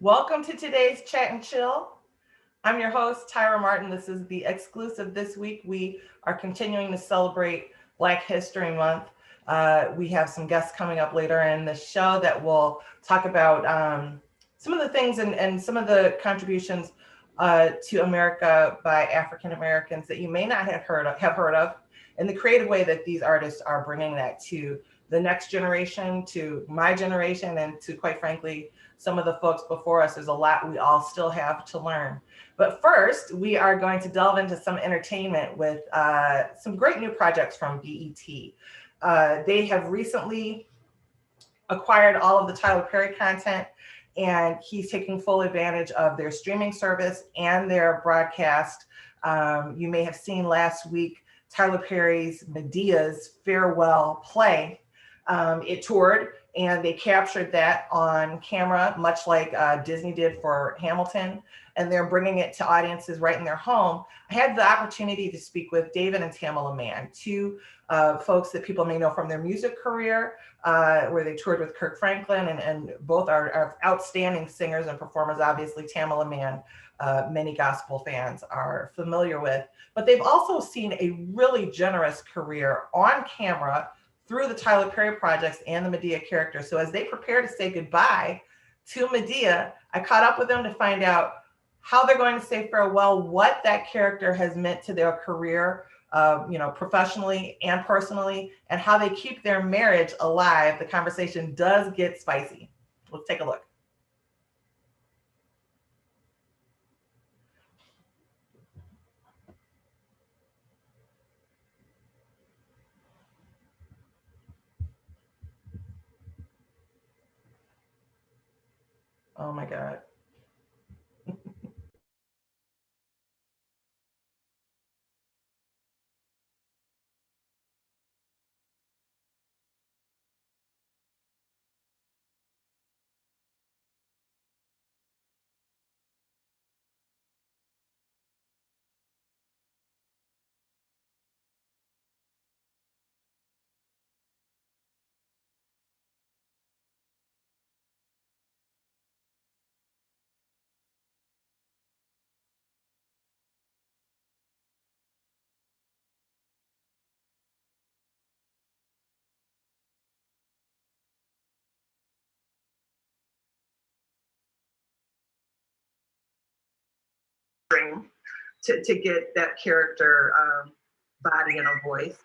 Welcome to today's Chat and Chill. I'm your host, Tyra Martin. This is the exclusive this week. We are continuing to celebrate Black History Month. We have some guests coming up later in the show that will talk about some of the things and some of the contributions to America by African Americans that you may not have heard of, and the creative way that these artists are bringing that to the next generation, to my generation, and to, quite frankly, some of the folks before us. There's a lot we all still have to learn. But first, we are going to delve into some entertainment with some great new projects from BET. They have recently acquired all of the Tyler Perry content, and he's taking full advantage of their streaming service and their broadcast. You may have seen last week Tyler Perry's Medea's farewell play. It toured and they captured that on camera, much like Disney did for Hamilton, and they're bringing it to audiences right in their home. I had the opportunity to speak with David and Tamala Mann, two folks that people may know from their music career, where they toured with Kirk Franklin, and both are outstanding singers and performers. Obviously, Tamala Mann, many gospel fans are familiar with, but they've also seen a really generous career on camera through the Tyler Perry projects and the Medea character. So as they prepare to say goodbye to Medea, I caught up with them to find out how they're going to say farewell, what that character has meant to their career, professionally and personally, and how they keep their marriage alive. The conversation does get spicy. Let's take a look. Oh my God. To get that character body and a voice.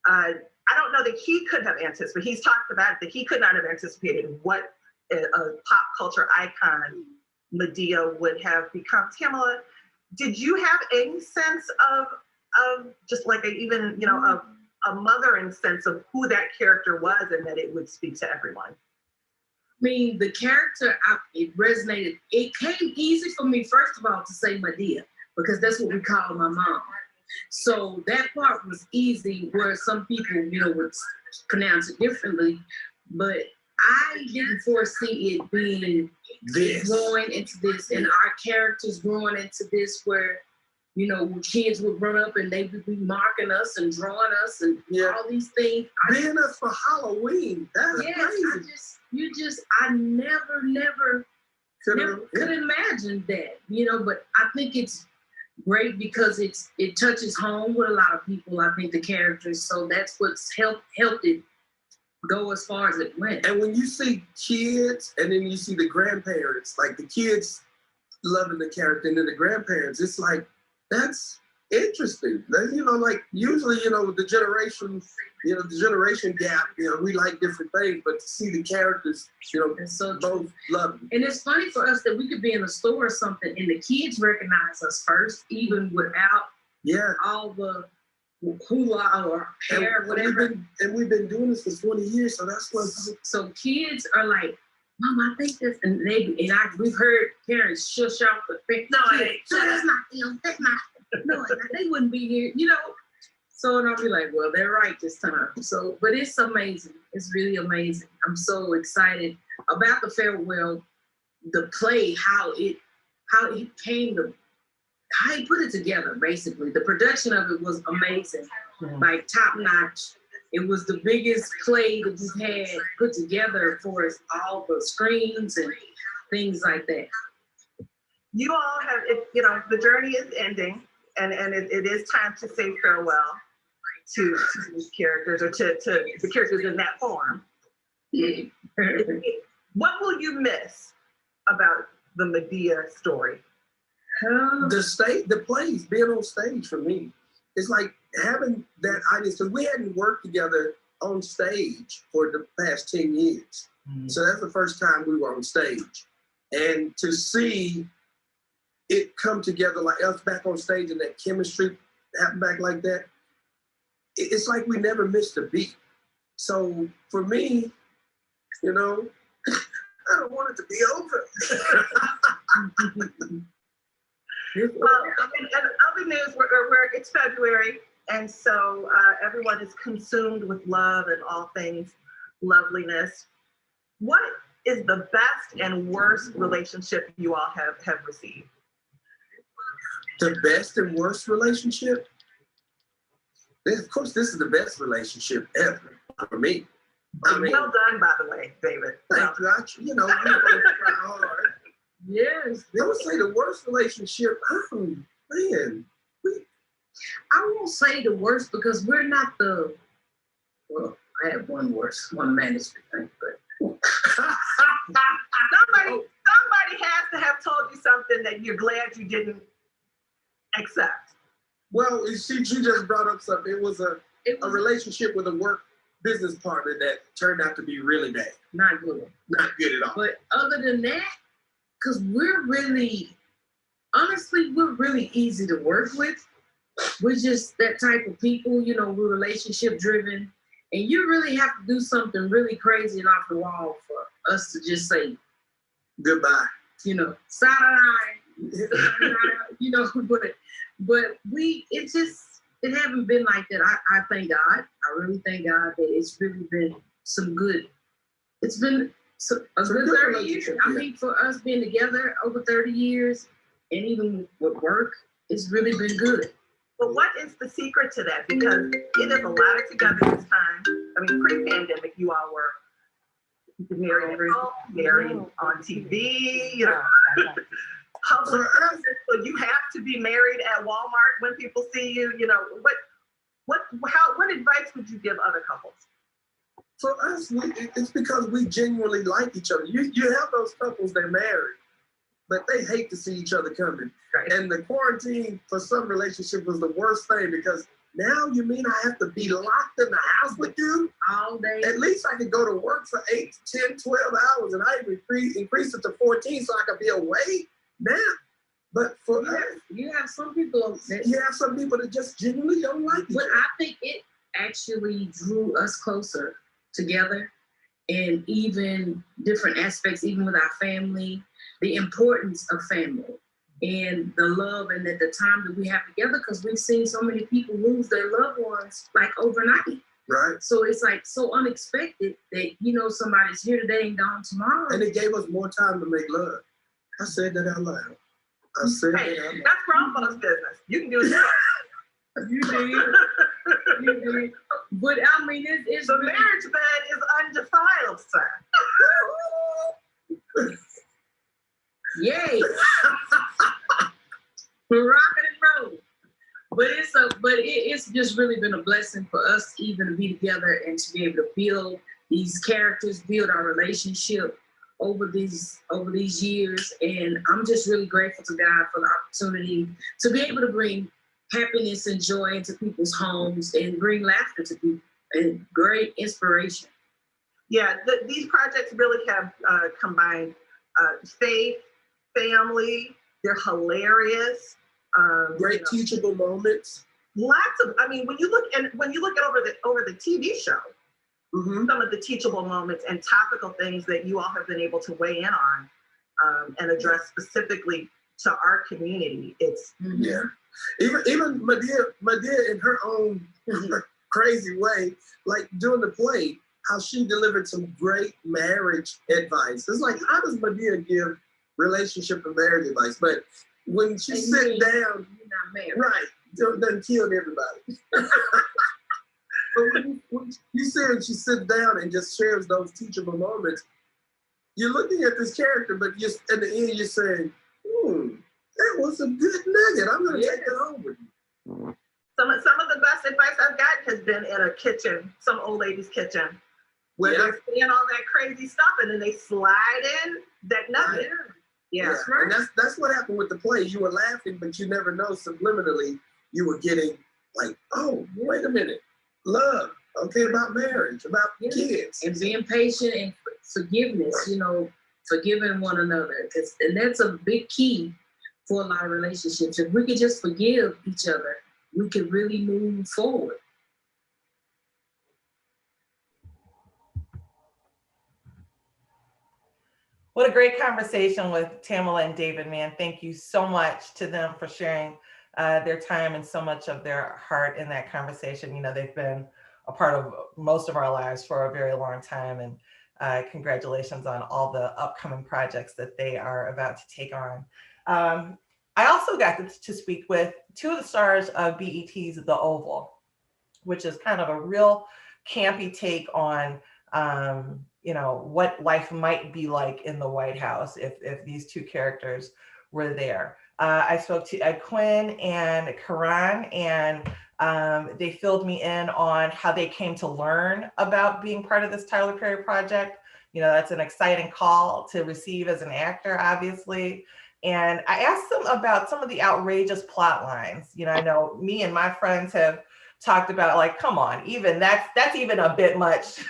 I don't know that he could have anticipated, he's talked about it, that he could not have anticipated what a pop culture icon Medea would have become. Tamala, did you have any sense of just like a mothering sense of who that character was and that it would speak to everyone? Mean, the character, it resonated. It came easy for me, first of all, to say Medea, because that's what we call my mom. So that part was easy, where some people, would pronounce it differently. But I didn't foresee it being growing into this, and our characters growing into this, where kids would run up and they would be marking us and drawing us and all these things. Being us for Halloween, that's crazy. I never could imagine that, but I think it's great because it touches home with a lot of people. I think the characters, so that's what's helped it go as far as it went. And when you see kids and then you see the grandparents, like the kids loving the character and then the grandparents, it's like, that's interesting. Like usually, the generation gap, we like different things, but to see the characters, so both love them. And it's funny for us that we could be in a store or something and the kids recognize us first, even without all the hula or hair, whatever. We've been doing this for 20 years, so that's what. So kids are like, Mom, I think this, and we've heard parents shush out the thing. No, that's not them. That's not. No, they wouldn't be here, So, and I'll be like, well, they're right this time. So, but it's amazing. It's really amazing. I'm so excited about the farewell, the play, how it came to, how he put it together. Basically, the production of it was amazing, like top notch. It was the biggest play that we've had put together for us, all the screens and things like that. You all have, the journey is ending, and it is time to say farewell to these characters, or to the characters in that form. What will you miss about the Medea story? The plays, being on stage for me, it's like having that audience, because we hadn't worked together on stage for the past 10 years. So that's the first time we were on stage. And to see it come together, like us back on stage, and that chemistry happen back like that, it's like we never missed a beat. So for me, I don't want it to be over. Well, in other news, it's February, and so everyone is consumed with love and all things loveliness. What is the best and worst relationship you all have received? The best and worst relationship? Of course, this is the best relationship ever for me. Well done, by the way, David. Thank you. We both try hard. Yes. I would say the worst relationship, man. I won't say the worst, because we're not well, I have one management thing, but somebody has to have told you something that you're glad you didn't accept. Well, she just brought up something. It was a relationship with a work business partner that turned out to be really bad. Not good. Not good at all. But other than that, because we're really easy to work with. We're just that type of people, we're relationship driven. And you really have to do something really crazy and off the wall for us to just say goodbye. Side-eye, but it haven't been like that. I thank God. I really thank God that it's really been it's been a good 30 years. I mean, for us being together over 30 years, and even with work, it's really been good. But what is the secret to that? Because it is a lot of togetherness time. I mean, pre-pandemic, you all were married on TV. So you have to be married at Walmart when people see you. What advice would you give other couples? For us, it's because we genuinely like each other. You have those couples that marry, but they hate to see each other coming. Right. And the quarantine for some relationships was the worst thing, because now you mean I have to be locked in the house with you all day? At least I could go to work for 8, 10, 12 hours, and I even increased it to 14 so I could be away now. But for us, you have some people that just genuinely don't like each other. But I think it actually drew us closer together, and even different aspects, even with our family, the importance of family and the love and the time that we have together, because we've seen so many people lose their loved ones like overnight. Right. So it's like so unexpected that, somebody's here today and gone tomorrow. And it gave us more time to make love. I said that out loud. That's grown folks' business. You can do it. You did. But I mean, it's the marriage bed is undefiled, sir. Yay! We're rocking and rolling. But it's just really been a blessing for us even to be together and to be able to build these characters, build our relationship over these years. And I'm just really grateful to God for the opportunity to be able to bring happiness and joy into people's homes and bring laughter to people and great inspiration. Yeah, these projects really have combined faith, family. They're hilarious. Great teachable moments. Lots of. I mean, when you look at over the TV show, some of the teachable moments and topical things that you all have been able to weigh in on and address specifically to our community. It's Even Medea in her own crazy way, like during the play, how she delivered some great marriage advice. It's like, how does Medea give relationship and marriage advice? But when she sit down, you're not married. Right, doesn't kill everybody. But when you see her, she sits down and just shares those teachable moments. you're looking at this character, but just at the end you're saying, that was a good nugget. I'm gonna take that home with you. Some of the best advice I've gotten has been in a kitchen, some old lady's kitchen, where they're saying all that crazy stuff and then they slide in that nugget. Yeah. And that's what happened with the play. You were laughing, but you never know subliminally you were getting like, oh, wait a minute, love, okay, about marriage, about kids. And being patient and forgiveness, you know, forgiving one another. And that's a big key for a lot of relationships. If we could just forgive each other, we could really move forward. What a great conversation with Tamala and David, man. Thank you so much to them for sharing their time and so much of their heart in that conversation. You know, they've been a part of most of our lives for a very long time, and congratulations on all the upcoming projects that they are about to take on. I also got to speak with two of the stars of BET's The Oval, which is kind of a real campy take on you know, what life might be like in the White House if these two characters were there. I spoke to Quinn and Kron, and they filled me in on how they came to learn about being part of this Tyler Perry project. You know, that's an exciting call to receive as an actor, obviously. And I asked them about some of the outrageous plot lines. You know, I know me and my friends have talked about, like, come on, even that's even a bit much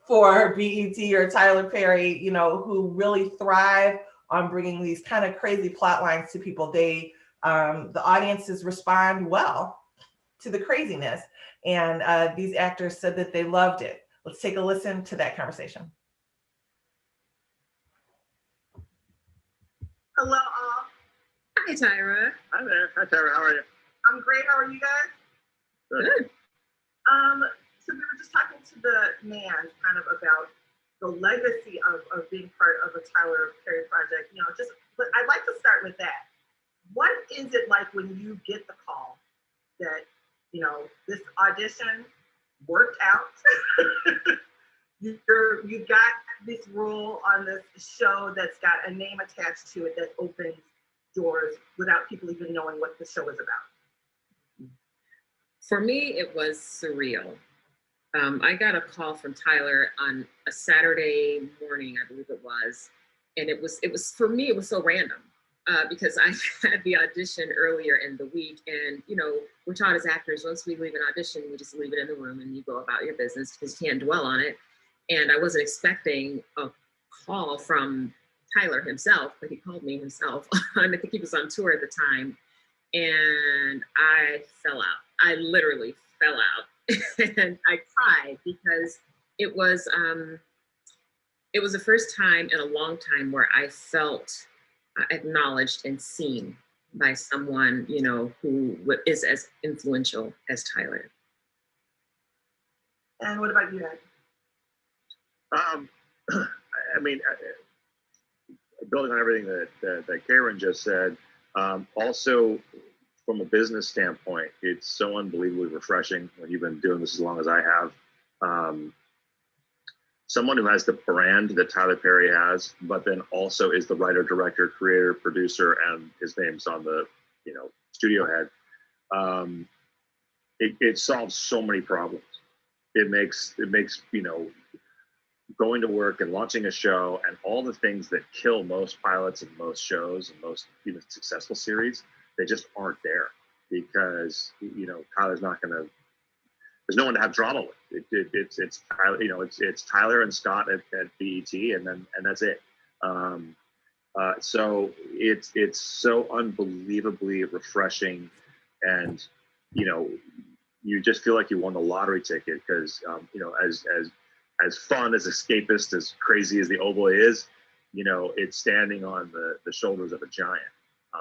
for BET or Tyler Perry, you know, who really thrive on bringing these kind of crazy plot lines to people. They, the audiences respond well to the craziness. And these actors said that they loved it. Let's take a listen to that conversation. Hello, all. Hi, Tyra. Hi there. Hi, Tyra. How are you? I'm great. How are you guys? Good. So we were just talking to the man kind of about the legacy of being part of a Tyler Perry project. You know, but I'd like to start with that. What is it like when you get the call that, you know, this audition worked out? you got this role on this show that's got a name attached to it that opens doors without people even knowing what the show is about. For me, it was surreal. I got a call from Tyler on a Saturday morning, I believe it was. And it was for me, it was so random because I had the audition earlier in the week. And, you know, we're taught as actors, once we leave an audition, we just leave it in the room and you go about your business because you can't dwell on it. And I wasn't expecting a call from Tyler himself, but he called me himself. I think he was on tour at the time. And I fell out. I literally fell out. And I cried because it was the first time in a long time where I felt acknowledged and seen by someone, you know, who is as influential as Tyler. And what about you, Ed? I mean, building on everything that Karen just said, also from a business standpoint, it's so unbelievably refreshing when you've been doing this as long as I have. Someone who has the brand that Tyler Perry has, but then also is the writer, director, creator, producer, and his name's on the, you know, studio head. It solves so many problems. It makes, you know, going to work and launching a show and all the things that kill most pilots and most shows and most even successful series, they just aren't there because, you know, Tyler's not going to, there's no one to have drama with. It's Tyler, you know, it's Tyler and Scott at BET, and that's it. So it's so unbelievably refreshing, and you know, you just feel like you won the lottery ticket because you know, as fun, as escapist, as crazy as the Oval is, you know, it's standing on the shoulders of a giant.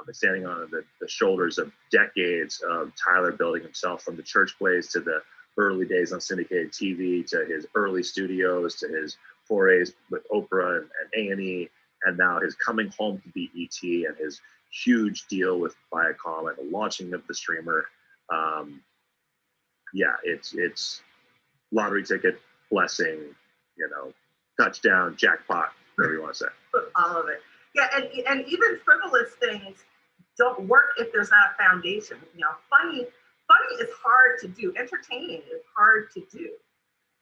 It's standing on the shoulders of decades of Tyler building himself from the church plays to the early days on syndicated TV to his early studios to his forays with Oprah and A&E, and now his coming home to BET and his huge deal with Viacom and the launching of the streamer. Yeah, it's lottery ticket blessing, you know, touchdown, jackpot, whatever you want to say. All of it. Yeah, and even frivolous things don't work if there's not a foundation. You know, funny is hard to do. Entertaining is hard to do.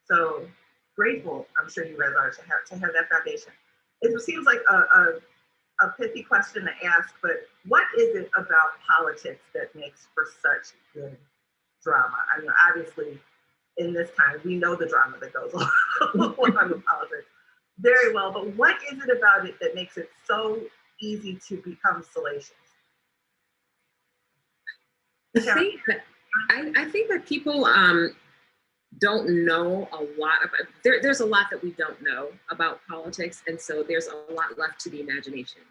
So grateful, I'm sure you guys are, to have that foundation. It seems like a pithy question to ask, but what is it about politics that makes for such good drama? I mean, obviously, in this time, we know the drama that goes on with politics very well, but what is it about it that makes it so easy to become salacious? I think that people don't know a lot about, there's a lot that we don't know about politics, and so there's a lot left to the imagination.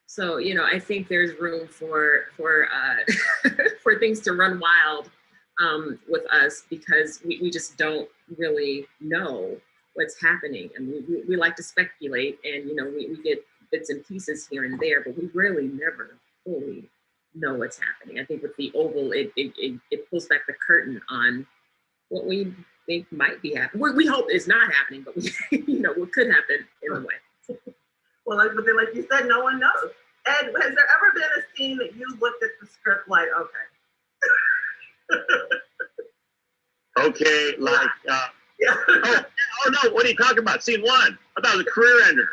So, you know, I think there's room for for things to run wild with us, because we just don't really know what's happening, and we like to speculate, and you know, we get bits and pieces here and there, but we really never fully know what's happening. I think with the Oval, it pulls back the curtain on what we think might be happening. We hope it's not happening, but we, you know, what could happen in a way. Well, but then, like you said, no one knows. Ed, has there ever been a scene that you looked at the script like, okay? Okay, like, Yeah. oh no, what are you talking about? Scene 1. I thought it was a career ender.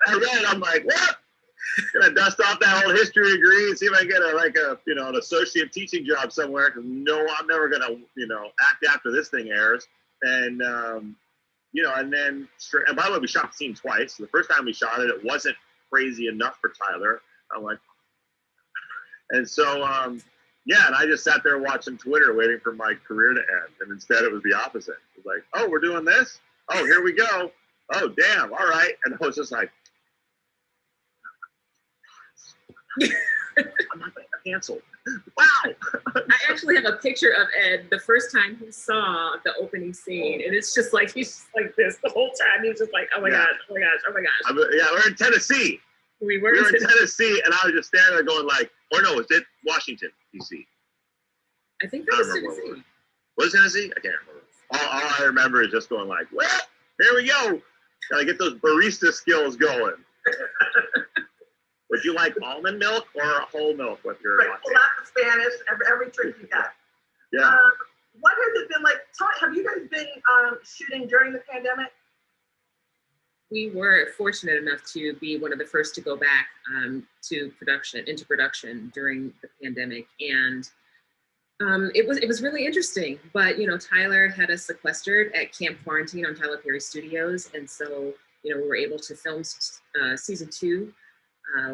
I read it, I'm like, what? Gonna dust off that whole history degree and see if I get an associate teaching job somewhere, because no, I'm never gonna, act after this thing airs. And and then and by the way, we shot the scene twice. The first time we shot it, it wasn't crazy enough for Tyler. I'm like, and so and I just sat there watching Twitter waiting for my career to end, and instead it was the opposite. It was like, oh, we're doing this? Oh, here we go. Oh, damn, all right. And I was just like, I'm not canceled. Wow. I actually have a picture of Ed the first time he saw the opening scene, and it's just like, he's just like this the whole time. He's just like, oh my gosh, oh my gosh, oh my gosh. We're in Tennessee. We were in Tennessee, and I was just standing there going like, or no, was it Washington, D.C.? I think that was Tennessee. Was it Tennessee? I can't remember. All I remember is just going like, well, here we go. Gotta get those barista skills going. Would you like almond milk or whole milk with your latte? Lots of Spanish, every drink you got. Yeah. What has it been like? Have you guys been shooting during the pandemic? We were fortunate enough to be one of the first to go back into production during the pandemic, and it was really interesting. But Tyler had us sequestered at Camp Quarantine on Tyler Perry Studios, and so we were able to film season 2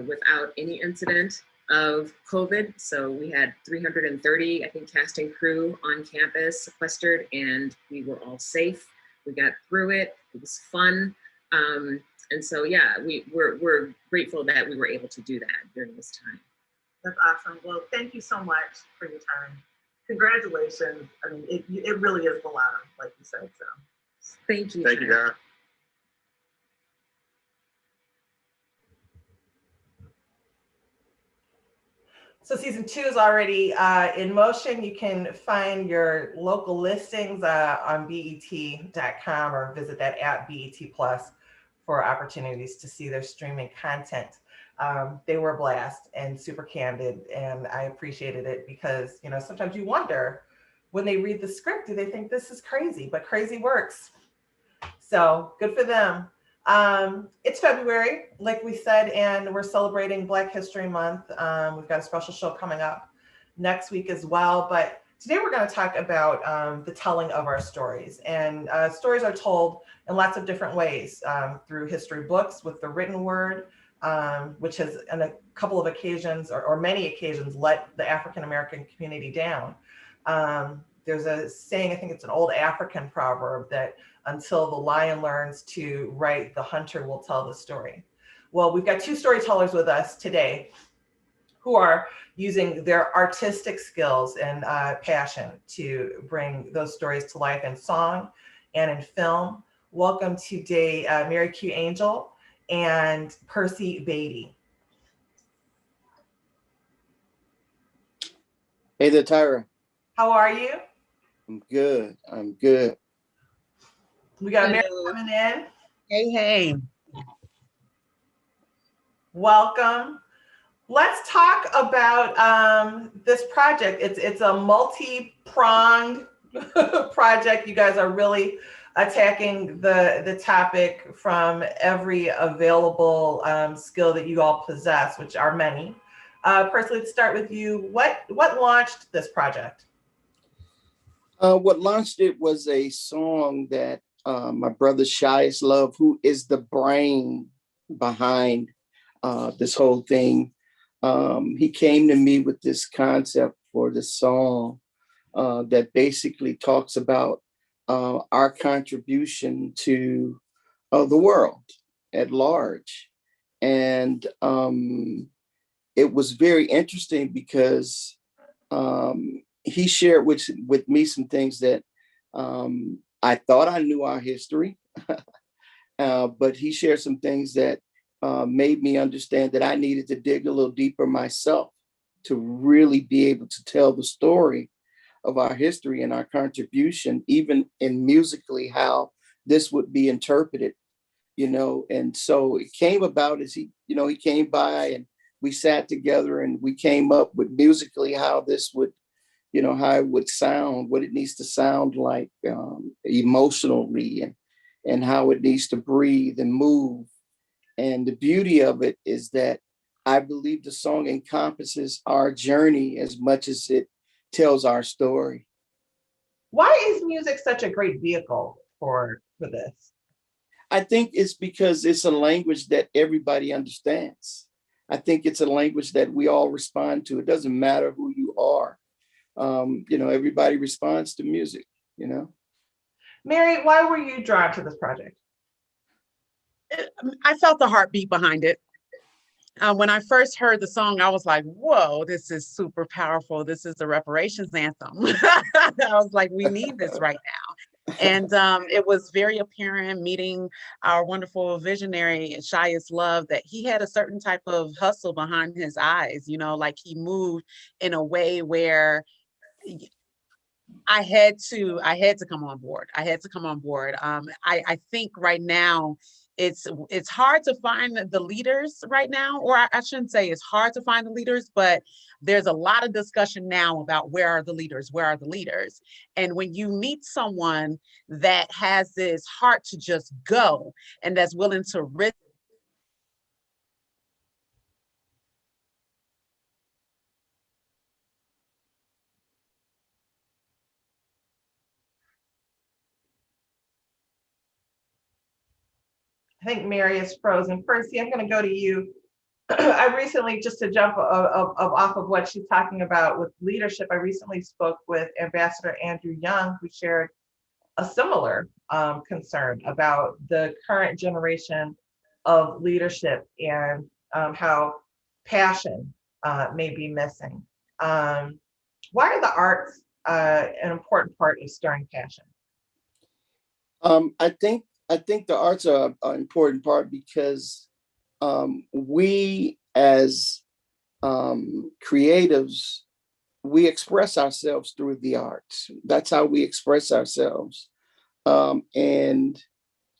without any incident of COVID. So we had 330, I think, cast and crew on campus sequestered, and we were all safe. We got through it. It was fun. And so, we're grateful that we were able to do that during this time. That's awesome. Well, thank you so much for your time. Congratulations. I mean, it really is the ladder, like you said. So thank you. Thank you, Dara. So season 2 is already in motion. You can find your local listings on BET.com or visit that at BET Plus for opportunities to see their streaming content. They were a blast and super candid, and I appreciated it because, sometimes you wonder when they read the script, do they think this is crazy? But crazy works. So good for them. It's February, like we said, and we're celebrating Black History Month. We've got a special show coming up next week as well. But today we're going to talk about the telling of our stories. And stories are told in lots of different ways, through history books with the written word, which has on a couple of occasions or many occasions let the African-American community down. There's a saying, I think it's an old African proverb, that until the lion learns to write, the hunter will tell the story. Well, we've got 2 storytellers with us today who are using their artistic skills and passion to bring those stories to life in song and in film. Welcome today, Mary Q. Angel and Percy Bady. Hey there, Tyra. How are you? I'm good. I'm good. We got Mary coming in. Hey, hey. Welcome. Let's talk about this project. It's a multi-pronged project. You guys are really attacking the topic from every available skill that you all possess, which are many. Percy, let's start with you. What launched this project? What launched it was a song that my brother Shias Love, who is the brain behind this whole thing, he came to me with this concept for the song that basically talks about our contribution to the world at large. And it was very interesting because he shared with me some things that I thought I knew our history, but he shared some things that made me understand that I needed to dig a little deeper myself to really be able to tell the story of our history and our contribution, even in musically, how this would be interpreted, you know. And so it came about as he came by and we sat together and we came up with musically how this would, how it would sound, what it needs to sound like emotionally, and how it needs to breathe and move. And the beauty of it is that I believe the song encompasses our journey as much as it tells our story. Why is music such a great vehicle for this? I think it's because it's a language that everybody understands. I think it's a language that we all respond to. It doesn't matter who you are. Everybody responds to music, Mary, why were you drawn to this project? I felt the heartbeat behind it. When I first heard the song, I was like, whoa, this is super powerful. This is the reparations anthem. I was like, we need this right now. And it was very apparent meeting our wonderful visionary, Shias Love, that he had a certain type of hustle behind his eyes, like he moved in a way where I had to come on board. I had to come on board. I think right now it's hard to find the leaders right now, or I shouldn't say it's hard to find the leaders, but there's a lot of discussion now about where are the leaders? And when you meet someone that has this heart to just go and that's willing to risk. I think Mary is frozen. Percy, I'm going to go to you. I recently, just to jump off of what she's talking about with leadership, I recently spoke with Ambassador Andrew Young, who shared a similar concern about the current generation of leadership and how passion may be missing. Why are the arts an important part of stirring passion? I think the arts are an important part because we as creatives, we express ourselves through the arts. That's how we express ourselves. And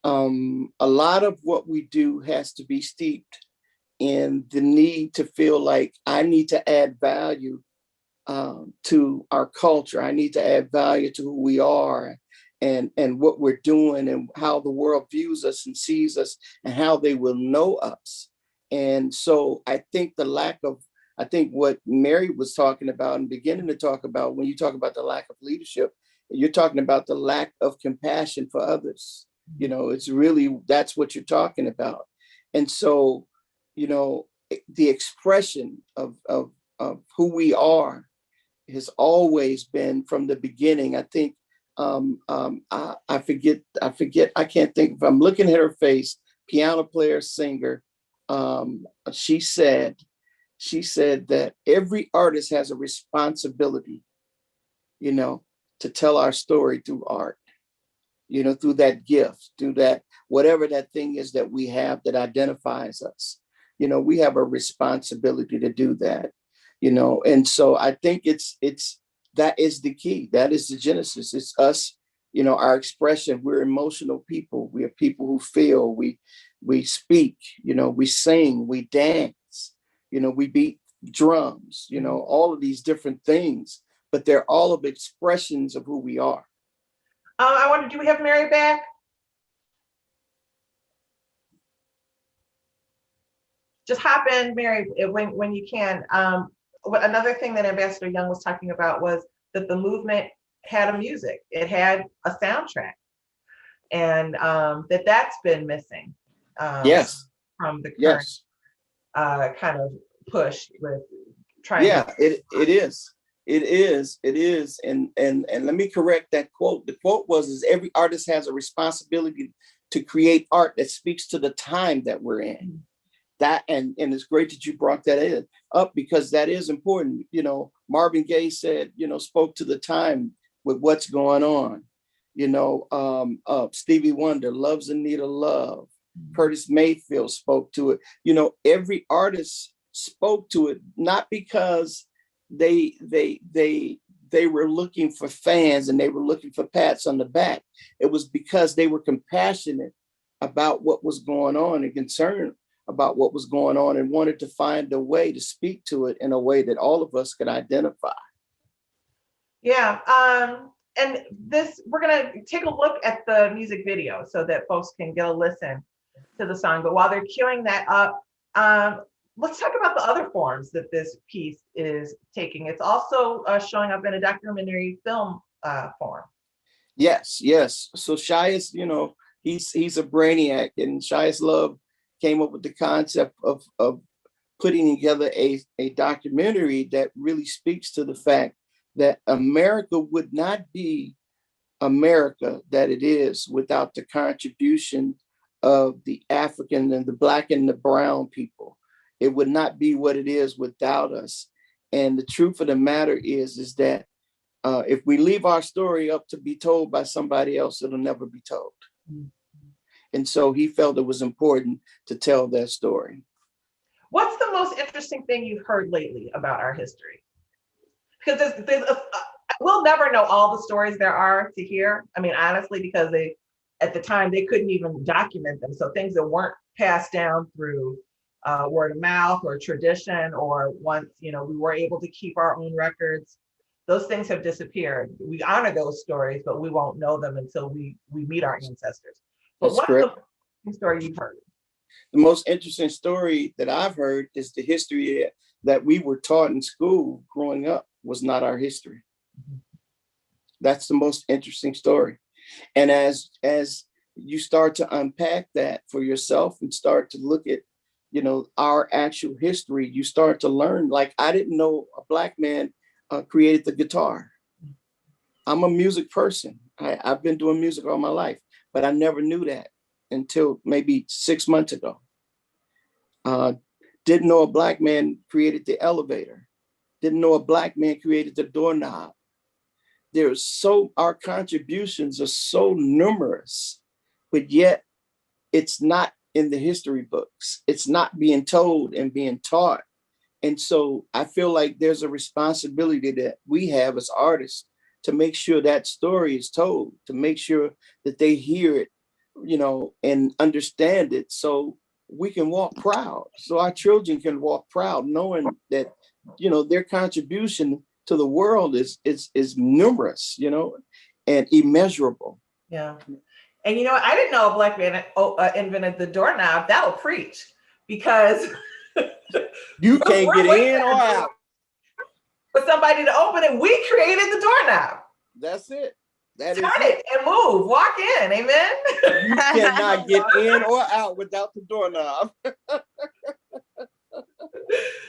a lot of what we do has to be steeped in the need to feel like I need to add value to our culture. I need to add value to who we are and what we're doing and how the world views us and sees us and how they will know us. And so I think I think what Mary was talking about and beginning to talk about, when you talk about the lack of leadership, you're talking about the lack of compassion for others. It's really, that's what you're talking about. And so, the expression of who we are has always been from the beginning. I think I forget. I can't think. If I'm looking at her face, piano player, singer. She said that every artist has a responsibility, to tell our story through art. Through that gift, through that whatever that thing is that we have that identifies us. We have a responsibility to do that. And so I think it's that is the key. That is the genesis. It's us, our expression. We're emotional people. We are people who feel. We speak. We sing. We dance. We beat drums. All of these different things, but they're all of expressions of who we are. I wonder, do we have Mary back? Just hop in, Mary, when you can. Another thing that Ambassador Young was talking about was that the movement had a music. It had a soundtrack, and that's been missing. Yes. From the current Yes. kind of push with trying. Yeah, it is. It is. And let me correct that quote. The quote is every artist has a responsibility to create art that speaks to the time that we're in. That and it's great that you brought that up, because that is important. Marvin Gaye said, spoke to the time with what's going on. Stevie Wonder, Love's Anita Love. Curtis Mayfield spoke to it. Every artist spoke to it, not because they were looking for fans and they were looking for pats on the back. It was because they were compassionate about what was going on and concerned about what was going on, and wanted to find a way to speak to it in a way that all of us could identify. Yeah. And we're going to take a look at the music video so that folks can get a listen to the song. But while they're queuing that up, let's talk about the other forms that this piece is taking. It's also showing up in a documentary film form. Yes. So Shias, he's a brainiac, and Shias Love came up with the concept of putting together a documentary that really speaks to the fact that America would not be America that it is without the contribution of the African and the Black and the brown people. It would not be what it is without us. And the truth of the matter is that if we leave our story up to be told by somebody else, it'll never be told. Mm-hmm. And so he felt it was important to tell that story. What's the most interesting thing you've heard lately about our history? Because we'll never know all the stories there are to hear. I mean, honestly, because at the time, they couldn't even document them. So things that weren't passed down through word of mouth or tradition, or once, we were able to keep our own records, those things have disappeared. We honor those stories, but we won't know them until we meet our ancestors. But what's the story you've heard? The most interesting story that I've heard is the history that we were taught in school growing up was not our history. Mm-hmm. That's the most interesting story. And as you start to unpack that for yourself and start to look at, our actual history, you start to learn, like, I didn't know a Black man created the guitar. I'm a music person. I've been doing music all my life, but I never knew that until maybe 6 months ago. Didn't know a Black man created the elevator. Didn't know a Black man created the doorknob. Our contributions are so numerous, but yet it's not in the history books. It's not being told and being taught. And so I feel like there's a responsibility that we have as artists to make sure that story is told, to make sure that they hear it, and understand it, so we can walk proud, so our children can walk proud, knowing that, their contribution to the world is numerous, and immeasurable. Yeah. And I didn't know a Black man invented the doorknob. That'll preach, because you can't get in or out. For somebody to open it, we created the doorknob. That's it. Turn it and move, walk in, amen? You cannot get in or out without the doorknob.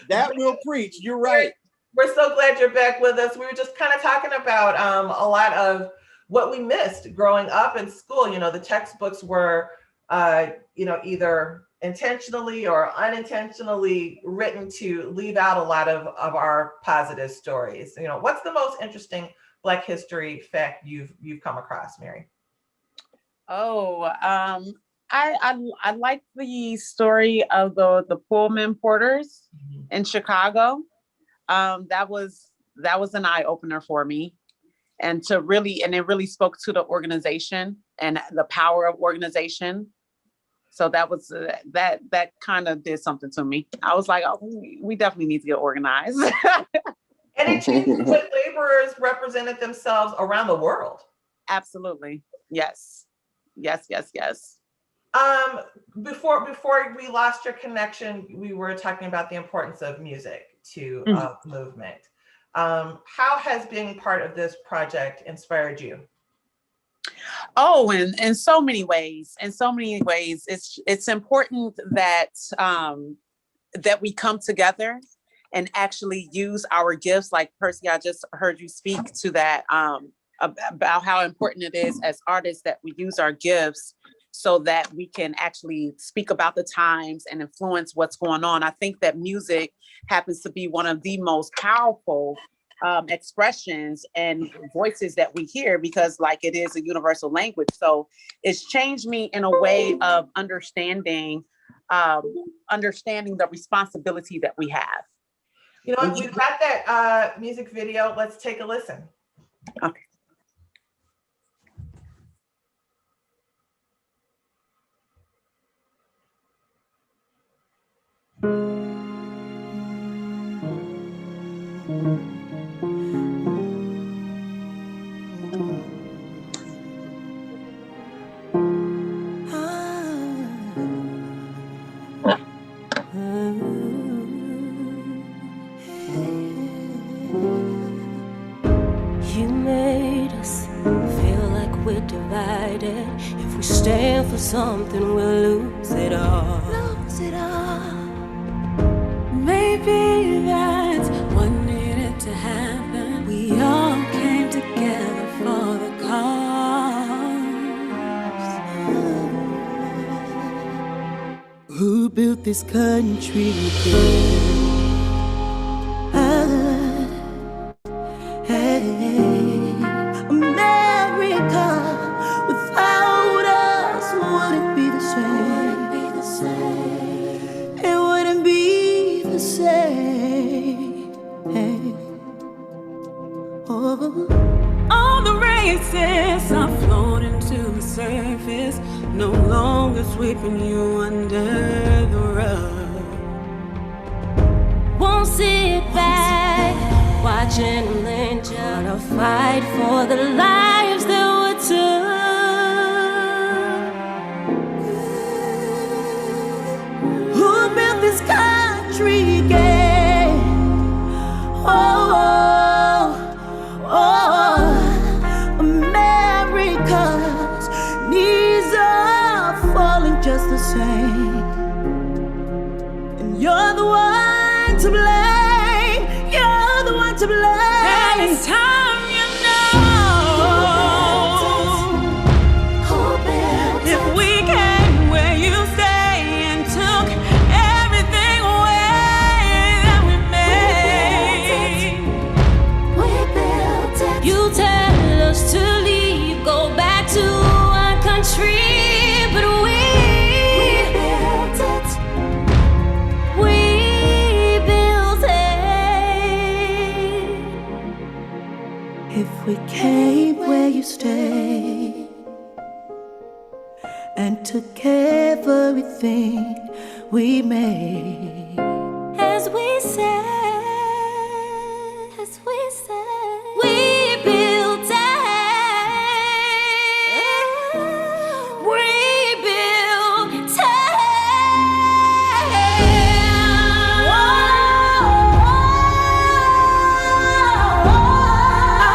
That will preach, you're right. We're so glad you're back with us. We were just kind of talking about a lot of what we missed growing up in school. The textbooks were, either intentionally or unintentionally written to leave out a lot of our positive stories. What's the most interesting Black history fact you've come across, Mary? I like the story of the Pullman porters in Chicago. That was an eye opener for me. and it really spoke to the organization and the power of organization. So that was that kind of did something to me. I was like, oh, we definitely need to get organized. And it changed the way laborers represented themselves around the world. Absolutely. Yes. Yes. Before we lost your connection, we were talking about the importance of music to movement. How has being part of this project inspired you? Oh, in so many ways. It's important that that we come together and actually use our gifts. Like Percy, I just heard you speak to that about how important it is as artists that we use our gifts so that we can actually speak about the times and influence what's going on. I think that music happens to be one of the most powerful expressions and voices that we hear, because like it is a universal language. So it's changed me in a way of understanding the responsibility that we have. You know, we've got that music video. Let's take a listen. Okay. You made us feel like we're divided. If we stand for something, we'll lose it all. Maybe that's what needed to happen. We all came together for the cause. Who built this country again? America, without us, wouldn't be the same. It wouldn't be the same. Oh. All the races are floating to the surface, no longer sweeping you under the rug. Won't sit back watching them lynch out a fight for the lives that were took. Who built this country again? America's knees are falling just the same, and you're the one to blame. You're the one to blame. And it's time you know. If we came where you stay and took everything away that we made, you tell us to leave, go back to our country, but we built it. We built it. If we came where you stay and took everything we made, as we said, we built it. We built it.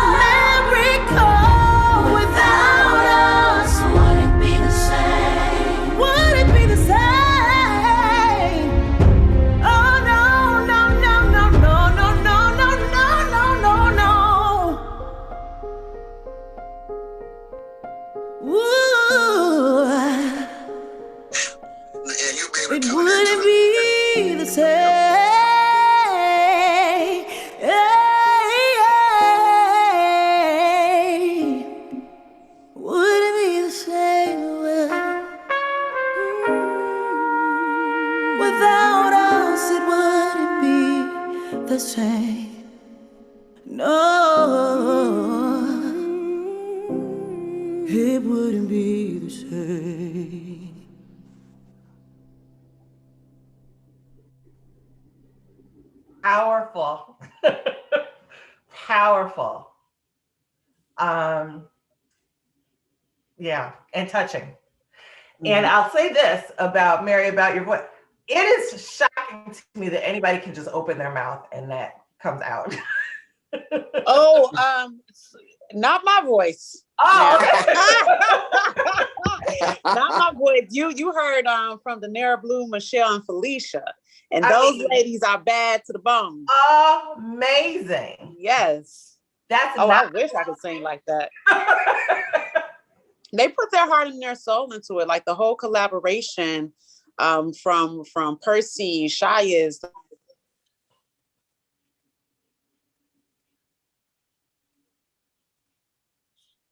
America, without us, would it be the same? Would it be the same? Oh no, no, no, no, no, no, no, no, no, no, no, no. Ooh, it wouldn't be the same. Wouldn't be the same. Without us, it wouldn't be the same. No. Powerful. Powerful. Yeah, and touching. And I'll say this about Mary, about your voice. It is shocking to me that anybody can just open their mouth and that comes out. Oh, not my voice. Oh, Not my voice. You heard from the Nara Blue, Michelle, and Felicia. And I those mean, ladies are bad to the bone. Amazing. Yes. That's I wish I could sing like that. They put their heart and their soul into it. Like the whole collaboration from Percy, Shia's.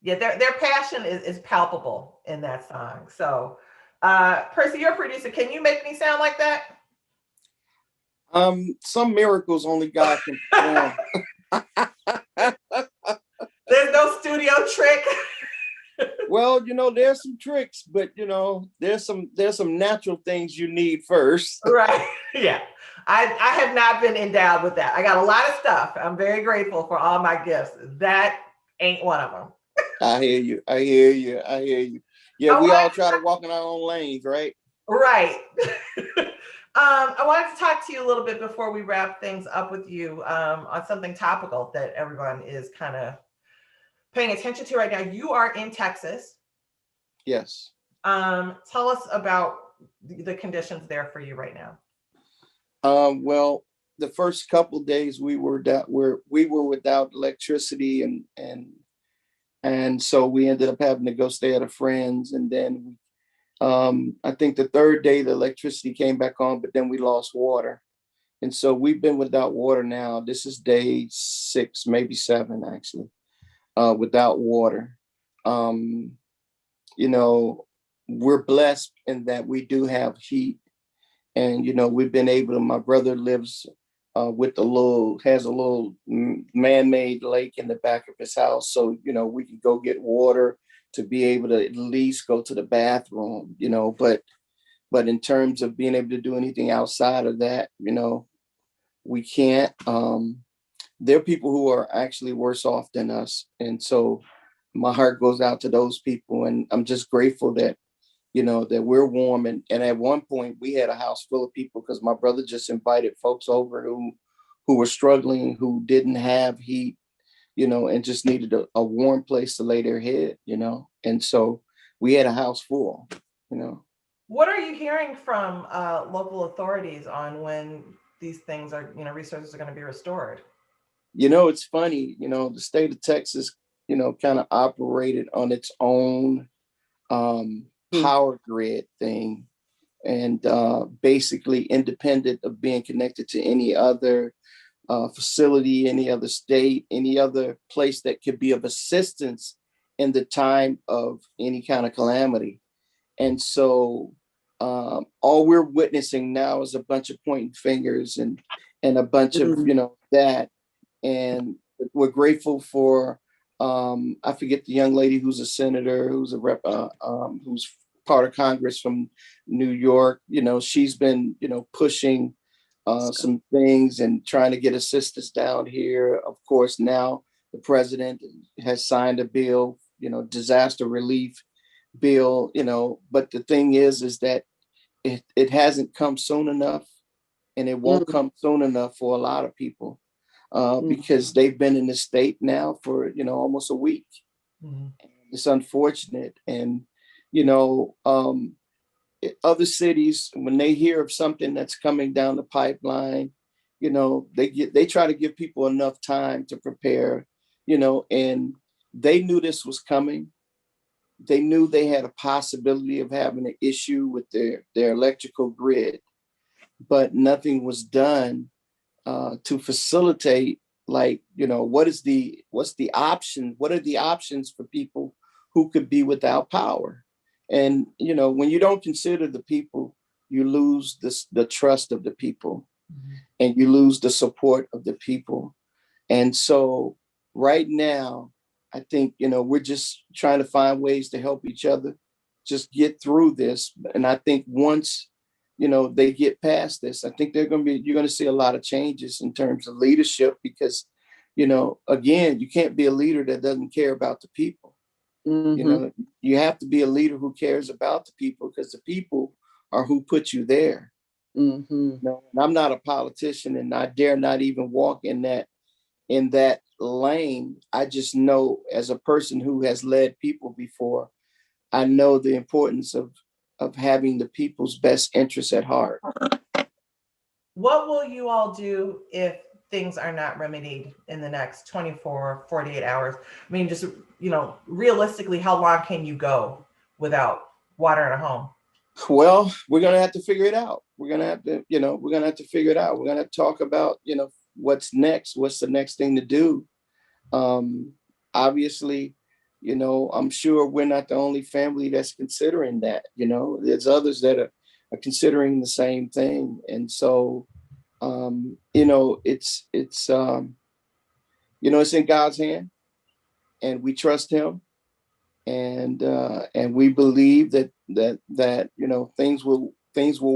Yeah, their passion is palpable in that song. So Percy, you're a producer. Can you make me sound like that? Some miracles only God can perform. There's no studio trick. Well, there's some tricks, but there's some natural things you need first. Right. Yeah. I have not been endowed with that. I got a lot of stuff. I'm very grateful for all my gifts. That ain't one of them. I hear you. Yeah, we all try to walk in our own lanes, right? Right. I wanted to talk to you a little bit before we wrap things up with you on something topical that everyone is kind of paying attention to right now. You are in Texas. Yes. Tell us about the conditions there for you right now. Well, the first couple days we were without electricity, and so we ended up having to go stay at a friend's, and then I think the third day the electricity came back on, but then we lost water, and so we've been without water now. This is day 6, maybe 7 actually, without water. We're blessed in that we do have heat, and we've been able to. My brother lives has a little man-made lake in the back of his house, so we can go get water to be able to at least go to the bathroom. But in terms of being able to do anything outside of that, we can't. There are people who are actually worse off than us, and so my heart goes out to those people, and I'm just grateful that that we're warm. And at one point we had a house full of people because my brother just invited folks over who were struggling, who didn't have heat, and just needed a warm place to lay their head, and so we had a house full. What are you hearing from local authorities on when these things are, resources are going to be restored? It's funny, the state of Texas, kind of operated on its own power grid thing, and basically independent of being connected to any other facility, any other state, any other place that could be of assistance in the time of any kind of calamity. And so all we're witnessing now is a bunch of pointing fingers and a bunch of that. And we're grateful for I forget the young lady who's a senator, who's a rep, who's part of Congress from New York. She's been, pushing some things and trying to get assistance down here. Of course, now the president has signed a bill, disaster relief bill, but the thing is that it hasn't come soon enough, and it won't come soon enough for a lot of people. Because they've been in the state now for, almost a week. It's unfortunate. And, other cities, when they hear of something that's coming down the pipeline, they try to give people enough time to prepare, and they knew this was coming. They knew they had a possibility of having an issue with their electrical grid, but nothing was done to facilitate, what's the option? What are the options for people who could be without power? And, when you don't consider the people, you lose the trust of the people, and you lose the support of the people. And so right now, I think, we're just trying to find ways to help each other. just get through this. And I think once, they get past this, I think you're going to see a lot of changes in terms of leadership because, again, you can't be a leader that doesn't care about the people. You have to be a leader who cares about the people because the people are who put you there. And I'm not a politician and I dare not even walk in that lane. I just know as a person who has led people before, I know the importance of having the people's best interests at heart. What will you all do if things are not remedied in the next 24, 48 hours? I mean, just, realistically, how long can you go without water in a home? Well, we're going to have to figure it out. We're going to have to figure it out. We're going to talk about, what's next, what's the next thing to do. Obviously, I'm sure we're not the only family that's considering that, there's others that are considering the same thing. And so, it's in God's hand and we trust him. And we believe that things will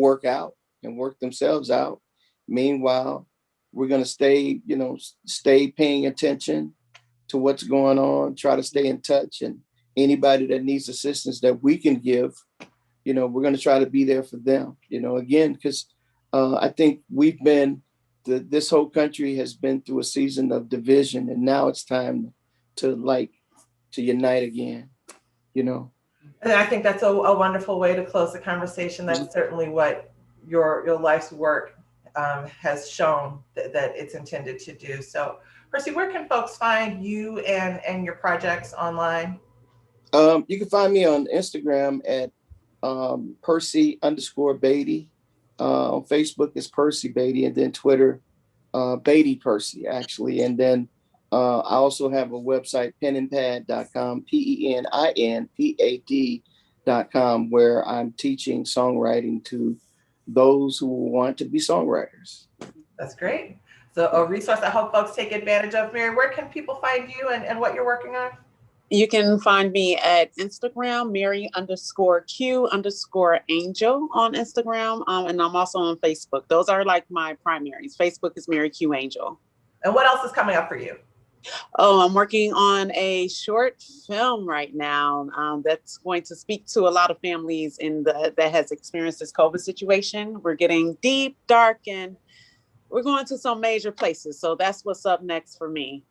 work out and work themselves out. Meanwhile, we're going to stay paying attention to what's going on, try to stay in touch, and anybody that needs assistance that we can give, we're going to try to be there for them, again, because I think this whole country has been through a season of division, and now it's time to unite again, And I think that's a wonderful way to close the conversation. That's certainly what your life's work has shown that it's intended to do. So, Percy, where can folks find you and your projects online? You can find me on Instagram at Percy_Bady. On Facebook is Percy Bady, and then Twitter, Bady Percy, actually. And then I also have a website, penandpad.com, PENINPAD.com, where I'm teaching songwriting to those who want to be songwriters. That's great. So a resource I hope folks take advantage of. Mary, where can people find you and what you're working on? You can find me at Instagram, Mary_Q_Angel on Instagram. And I'm also on Facebook. Those are like my primaries. Facebook is Mary Q Angel. And what else is coming up for you? Oh, I'm working on a short film right now that's going to speak to a lot of families that has experienced this COVID situation. We're getting deep, dark, and we're going to some major places. So that's what's up next for me.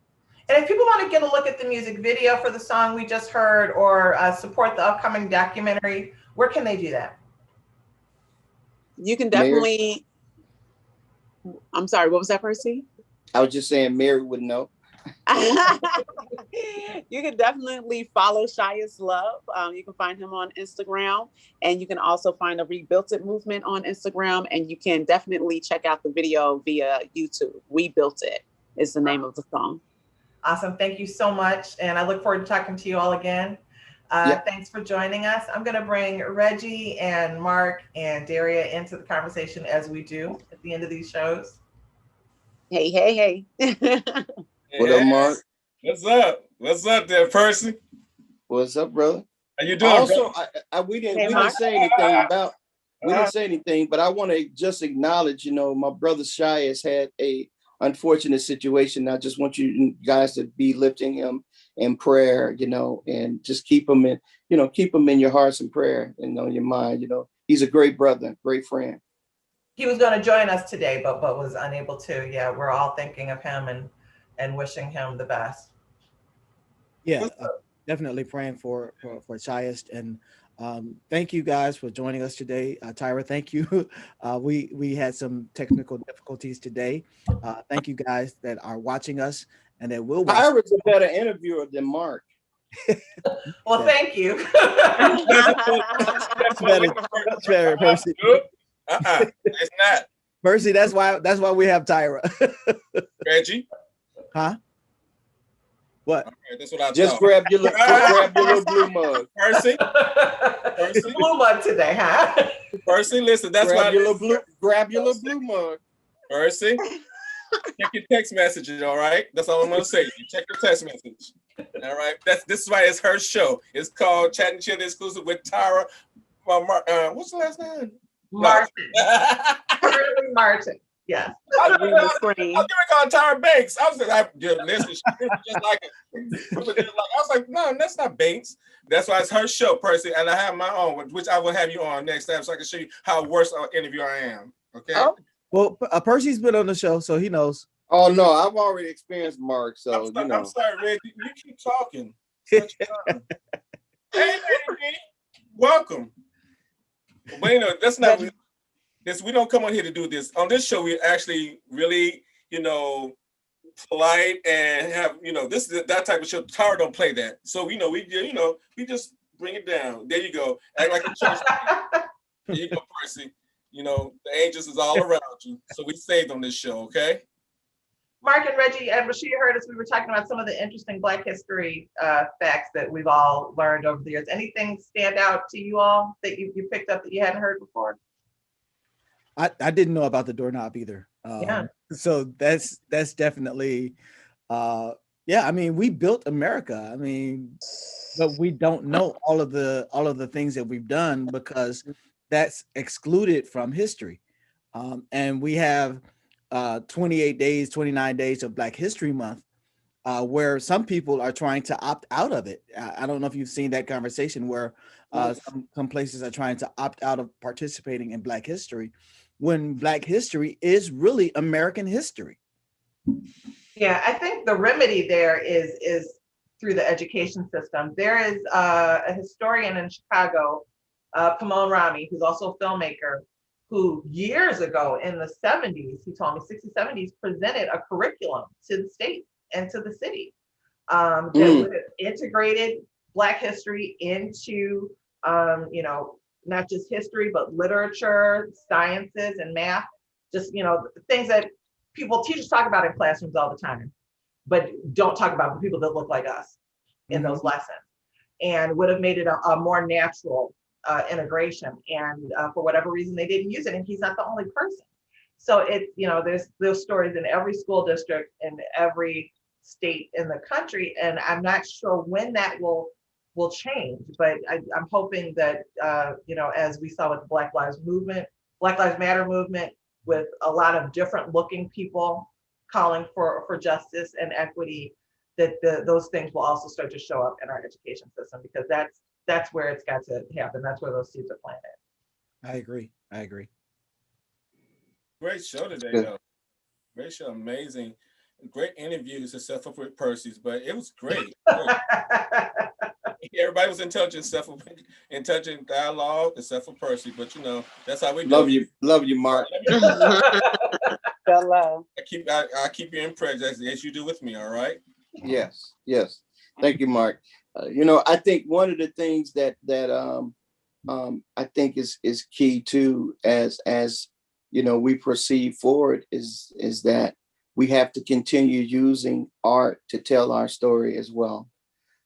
And if people want to get a look at the music video for the song we just heard or support the upcoming documentary, where can they do that? You can definitely, I'm sorry, what was that, Percy? I was just saying Mary would know. You can definitely follow Shyest Love. You can find him on Instagram, and you can also find the Rebuilt It movement on Instagram, and you can definitely check out the video via YouTube. We Built It is the name of the song. Awesome. Thank you so much. And I look forward to talking to you all again. Thanks for joining us. I'm going to bring Reggie and Mark and Daria into the conversation as we do at the end of these shows. Hey. What up, Mark? What's up? What's up there, Percy? What's up, brother? How you doing? Also, we didn't say anything, but I want to just acknowledge, my brother Shy has had a unfortunate situation. I just want you guys to be lifting him in prayer, and just keep him in your hearts and prayer and on your mind. He's a great brother, great friend. He was going to join us today, but was unable to. Yeah, we're all thinking of him and wishing him the best. Yeah, definitely praying for Shyest. And thank you guys for joining us today. Tyra, thank you. We had some technical difficulties today. Thank you guys that are watching us and that will watch. Tyra's a better interviewer than Mark. Well, thank you. That's better, Percy. It's not. Percy, that's why we have Tyra. Reggie. Huh? What? Okay, that's what I just grab your little blue mug. Percy. Blue mug today, huh? Percy, listen, that's grab why grab your little blue mug. Percy, check your text messages, all right? That's all I'm gonna say. You check your text message. All right. This is why it's her show. It's called Chat and Chill Exclusive with Tara. What's the last name? Martin. I Currently Martin. Yes. was going to call Tara Banks. I was like, listen, she was just like I was like, no, that's not Banks. That's why it's her show, Percy, and I have my own, which I will have you on next time, so I can show you how worse an interviewer I am. Okay. Oh, well, Percy's been on the show, so he knows. Oh no, I've already experienced Mark, so I'm sorry, Reggie. You keep talking. Hey, Reggie, welcome. But that's not this. We don't come on here to do this. On this show, we actually really, polite and have, this is that type of show. Tara don't play that, so we just bring it down. There you go. Act like a church. There you go, Percy. The angels is all around you, so we saved on this show. Okay. Mark and Reggie and Rashida heard us. We were talking about some of the interesting Black history facts that we've all learned over the years. Anything stand out to you all that you picked up that you hadn't heard before? I didn't know about the doorknob either. Yeah. So that's definitely, I mean, we built America. I mean, but we don't know all of the things that we've done because that's excluded from history. And we have 28 days, 29 days of Black History Month, where some people are trying to opt out of it. I don't know if you've seen that conversation where some places are trying to opt out of participating in Black history, when Black history is really American history. Yeah, I think the remedy there is through the education system. There is a historian in Chicago, Kamon Rami, who's also a filmmaker, who years ago in the 70s, he told me 60s, 70s, presented a curriculum to the state and to the city that would have integrated Black history into, not just history, but literature, sciences, and math. Just, things that teachers talk about in classrooms all the time, but don't talk about the people that look like us in those lessons, and would have made it a more natural integration. And for whatever reason, they didn't use it, and he's not the only person. So there's those stories in every school district in every state in the country, and I'm not sure when that will change, but I'm hoping that as we saw with the Black Lives Matter movement, with a lot of different looking people calling for justice and equity, that those things will also start to show up in our education system, because that's where it's got to happen. That's where those seeds are planted. I agree. Great show today, though. Great show, amazing. Great interviews, except for Percy's, but it was great. Everybody was intelligent dialogue, except for Percy. But that's how we do. Love you, Mark. Hello. I keep you impressed as you do with me. All right. Yes. Thank you, Mark. I think one of the things that I think is key too, as we proceed forward, is that we have to continue using art to tell our story as well.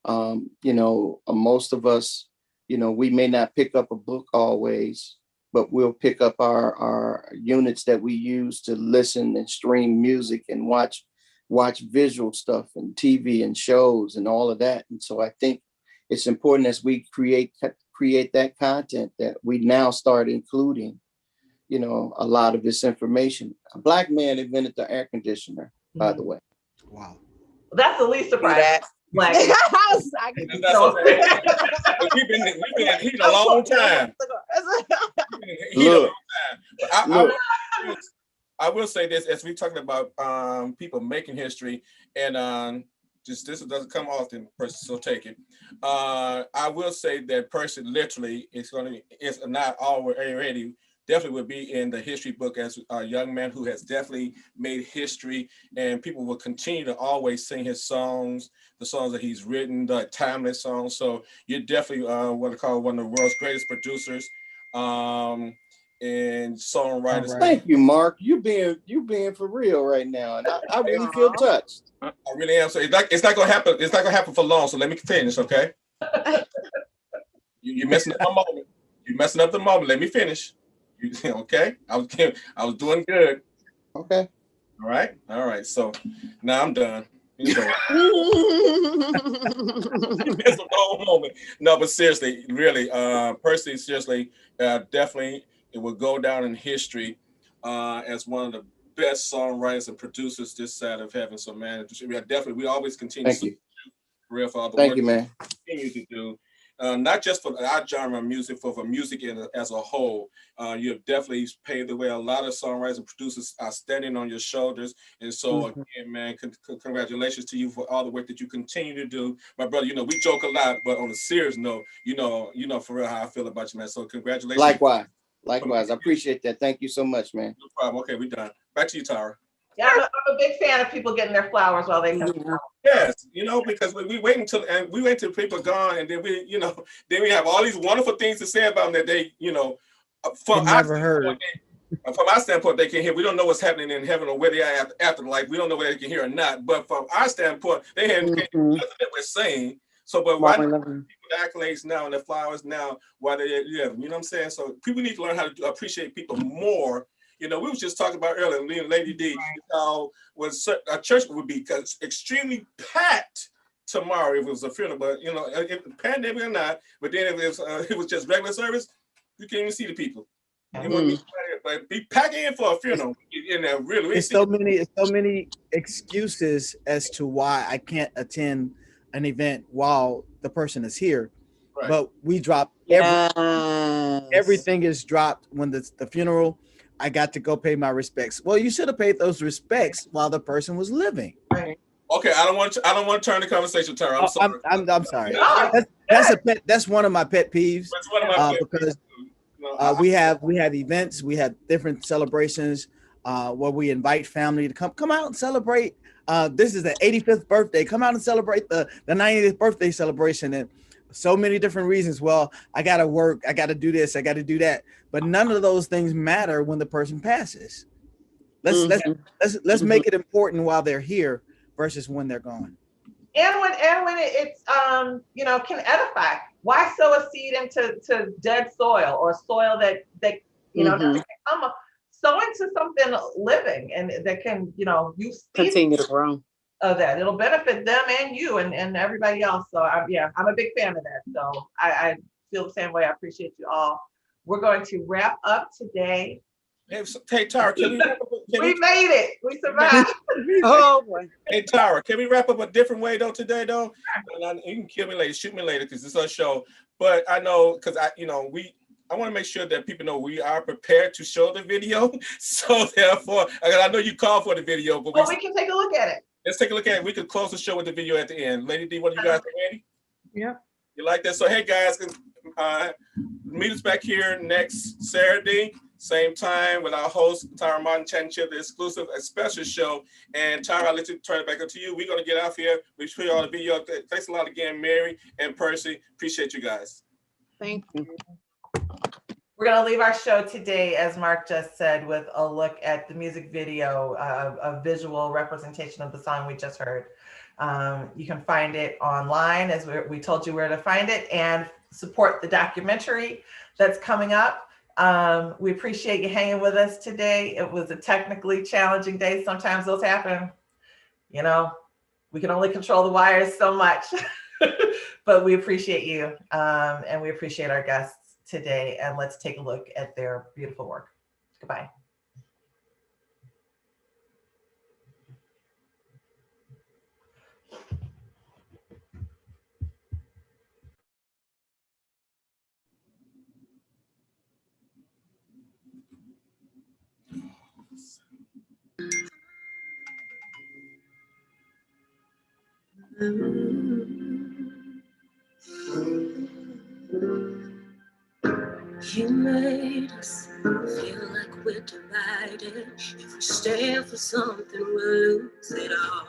Most of us, we may not pick up a book always, but we'll pick up our units that we use to listen and stream music and watch visual stuff and TV and shows and all of that. And so I think it's important as we create that content that we now start including, a lot of this information. A Black man invented the air conditioner, by the way. Wow. That's the least surprising. Black. We've been in heat a long time. I will say this, as we're talking about people making history, and this doesn't come often, Percy, so take it. I will say that Percy literally is not already, definitely would be in the history book as a young man who has definitely made history, and people will continue to always sing his songs, the songs that he's written, the timeless songs. So you're definitely what I call one of the world's greatest producers and songwriters. Thank you, Mark. You being for real right now, and I really feel touched. I really am. So it's not gonna happen. It's not gonna happen for long. So let me finish, okay? You're messing up my moment. You're messing up the moment. Let me finish. Okay, I was doing good. Okay. All right. So now I'm done. So, it's a whole moment. No, but seriously, really, Percy, seriously, definitely, it will go down in history as one of the best songwriters and producers this side of heaven. So, man, we always continue Thank to you. real for all the Thank work you, man. you continue to do. Not just for our genre of music, for music as a whole. You have definitely paved the way. A lot of songwriters and producers are standing on your shoulders. And so again, man, congratulations to you for all the work that you continue to do. My brother, we joke a lot, but on a serious note, you know for real how I feel about you, man. So congratulations. Likewise. I appreciate that. Thank you so much, man. No problem. Okay, we're done. Back to you, Tara. Yeah, I'm a big fan of people getting their flowers while they come. Yes, because we wait until people gone, and then then we have all these wonderful things to say about them that they, from never heard. From our standpoint, they can hear. We don't know what's happening in heaven or where they are after life. We don't know whether they can hear or not. But from our standpoint, they have nothing that we're saying. So, but why do people the accolades now and the flowers now? Why they live? You know what I'm saying? So people need to learn how to appreciate people more. We was just talking about earlier, Lady D, how a church would be extremely packed tomorrow if it was a funeral. But if pandemic or not, but then if it was just regular service, you can't even see the people. But be packing in for a funeral. It's so many excuses as to why I can't attend an event while the person is here. Right. But we drop everything is dropped when the funeral. I got to go pay my respects. Well, you should have paid those respects while the person was living. Right. Okay, I don't want to turn the conversation, Tara. I'm sorry. I'm sorry. That's one of my pet peeves. Because we have events, we have different celebrations where we invite family to come out and celebrate. This is the 85th birthday. Come out and celebrate the 90th birthday celebration, and so many different reasons. Well, I gotta work, I gotta do this, I gotta do that. But none of those things matter when the person passes. Let's make it important while they're here versus when they're gone. And when it's can edify. Why sow a seed into dead soil or soil that doesn't come up? Sow into something living and that can you continue to grow. Of that, it'll benefit them and you and everybody else. So I'm a big fan of that. So I feel the same way. I appreciate you all. We're going to wrap up today. Hey Tara, can we wrap up? We made it. We survived. Oh boy. Hey Tara, can we wrap up a different way though today though? And you can kill me later, shoot me later because it's our show. But I know because I want to make sure that people know we are prepared to show the video. So therefore, I know you called for the video, but we can take a look at it. Let's take a look at it. We could close the show with the video at the end. Lady D, what do you guys think, ready? Yeah. You like that? So hey guys, meet us back here next Saturday, same time with our host, Tyra Martin, chatting to the exclusive, a special show. And Tyra, I'll let you turn it back up to you. We're going to get out here. We show you all the video. Thanks a lot again, Mary and Percy. Appreciate you guys. Thank you. We're going to leave our show today, as Mark just said, with a look at the music video, a visual representation of the song we just heard. You can find it online, as we told you where to find it, and support the documentary that's coming up. We appreciate you hanging with us today. It was a technically challenging day. Sometimes those happen. We can only control the wires so much, but we appreciate you, and we appreciate our guests today. And let's take a look at their beautiful work. Goodbye. You made us feel like we're divided. If we stand for something, we'll lose it all.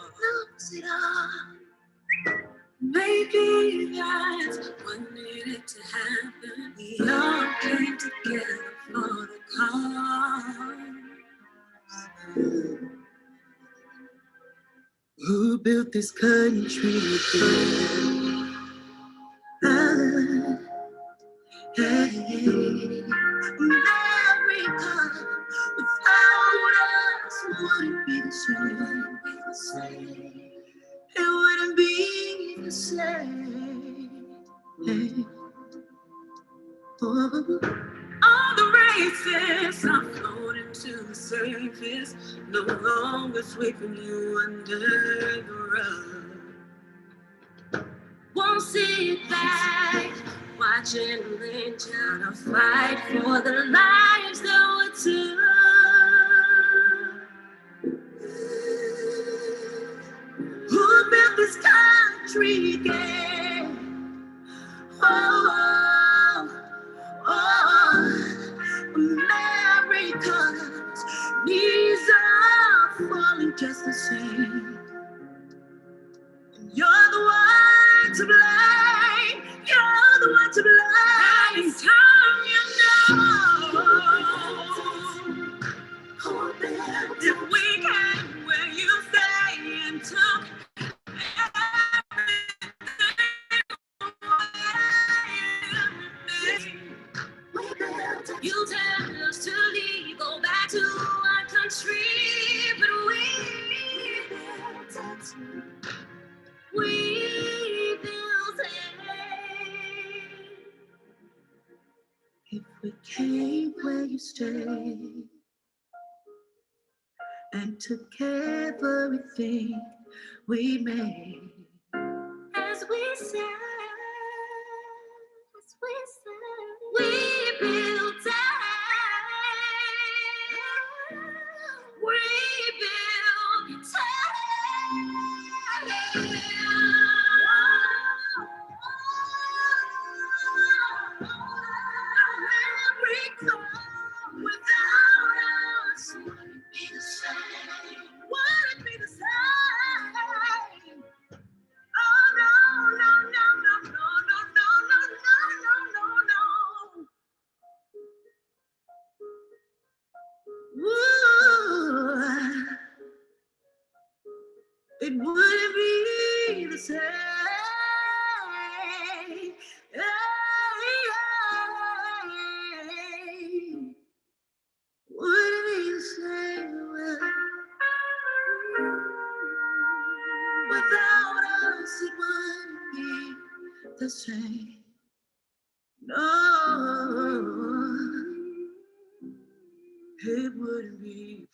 Maybe that's what needed to happen. We all came together for the cause. Who built this country again? America, without us, wouldn't be the same. All the races are floating to the surface, no longer sweeping you under the rug. Won't sit back, watching them try to fight for the lives that were took. Who built this country again? America's knees are falling just the same. And you're the one to blame. You're the one to blame. It's time you know. If we came where you stay and took you tell us to leave, go back to our country, but we built it. If we came where you stay and took everything we made, as we said, we built it. We built it. America, without us, would it be the same? Would it be the same? Oh no, no, no, no, no, no, no, no, no, no, no, no. Ooh, it wouldn't be the same. Wouldn't be the same without us. It wouldn't be the same. No, it wouldn't be.